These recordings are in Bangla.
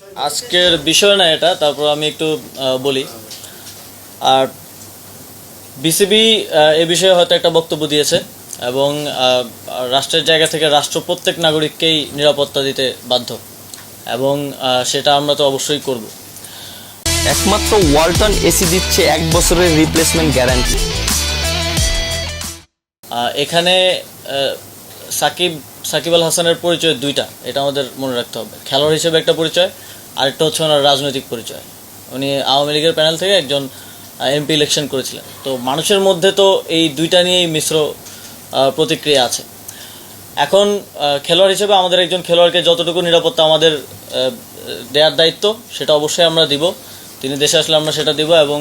আজকের বিষয় না এটা, তারপর আমি একটু বলি। আর বিসিবি এ বিষয়ে হয়তো একটা বক্তব্য দিয়েছে এবং রাষ্ট্রের জায়গা থেকে রাষ্ট্র প্রত্যেক নাগরিককেই নিরাপত্তা দিতে বাধ্য এবং সেটা আমরা তো অবশ্যই করব। একমাত্র ওয়ালটন এসি দিচ্ছে 1 বছরের রিপ্লেসমেন্ট গ্যারান্টি। এখানে সাকিব আল হাসানের পরিচয় দুইটা, এটা আমাদের মনে রাখতে হবে। খেলোয়াড় হিসেবে একটা পরিচয়, আরেকটা হচ্ছে ওনার রাজনৈতিক পরিচয়। উনি আওয়ামী লীগের প্যানেল থেকে একজন এমপি ইলেকশন করেছিলেন। তো মানুষের মধ্যে তো এই দুইটা নিয়েই মিশ্র প্রতিক্রিয়া আছে। এখন খেলোয়াড় হিসেবে আমাদের একজন খেলোয়াড়কে যতটুকু নিরাপত্তা আমাদের দেওয়ার দায়িত্ব সেটা অবশ্যই আমরা দিব। তিনি দেশে আসলে আমরা সেটা দিব এবং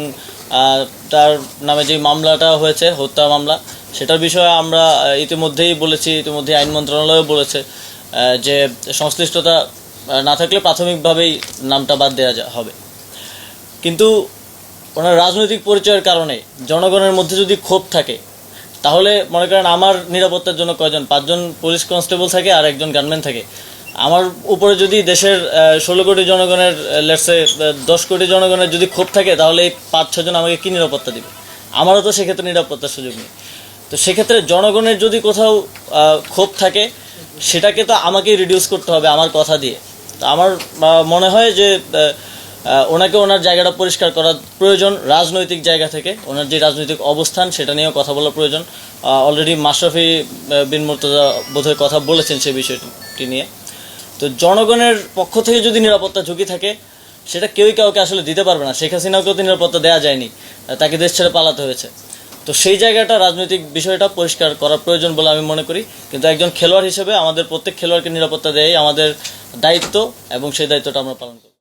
তার নামে যে মামলাটা হয়েছে, হত্যা মামলা, সেটার বিষয়ে আমরা ইতিমধ্যেই বলেছি, ইতিমধ্যেই আইন মন্ত্রণালয়ও বলেছে যে সংশ্লিষ্টতা না থাকলে প্রাথমিকভাবেই নামটা বাদ দেওয়া হবে। কিন্তু ওনার রাজনৈতিক পরিচয়ের কারণে জনগণের মধ্যে যদি ক্ষোভ থাকে, তাহলে মনে করেন আমার নিরাপত্তার জন্য কয়জন, 5 জন পুলিশ কনস্টেবল থাকে আর একজন গানম্যান থাকে। আমার উপরে যদি দেশের 16 কোটি জনগণের, লেটসে 10 কোটি জনগণের যদি ক্ষোভ থাকে, তাহলে এই 5-6 জন আমাকে কী নিরাপত্তা দিবে? আমারও তো সেক্ষেত্রে নিরাপত্তার সুযোগ নেই। তো সেক্ষেত্রে জনগণের যদি কোথাও ক্ষোভ থাকে, সেটাকে তো আমাকেই রিডিউস করতে হবে আমার কথা দিয়ে। তো আমার মনে হয় যে ওনাকে ওনার জায়গাটা পরিষ্কার করা প্রয়োজন রাজনৈতিক জায়গা থেকে। ওনার যে রাজনৈতিক অবস্থান সেটা নিয়েও কথা বলা প্রয়োজন। অলরেডি মাশরাফি বিন মুর্তজা বোধহয় কথা বলেছেন সেই বিষয়টি নিয়ে। তো জনগণের পক্ষ থেকে যদি নিরাপত্তা ঝুঁকি থাকে, সেটা কেউই কাউকে আসলে দিতে পারবে না। শেখ হাসিনাকেও তো নিরাপত্তা দেওয়া যায়নি, তাকে দেশ ছেড়ে পালাতে হয়েছে। তো সেই জায়গাটা, রাজনৈতিক বিষয়টা পরিষ্কার করা প্রয়োজন বলে আমি মনে করি। কিন্তু একজন খেলোয়াড় হিসেবে আমাদের প্রত্যেক খেলোয়াড়কে নিরাপত্তা দেওয়াই আমাদের দায়িত্ব এবং সেই দায়িত্বটা আমরা পালন করি।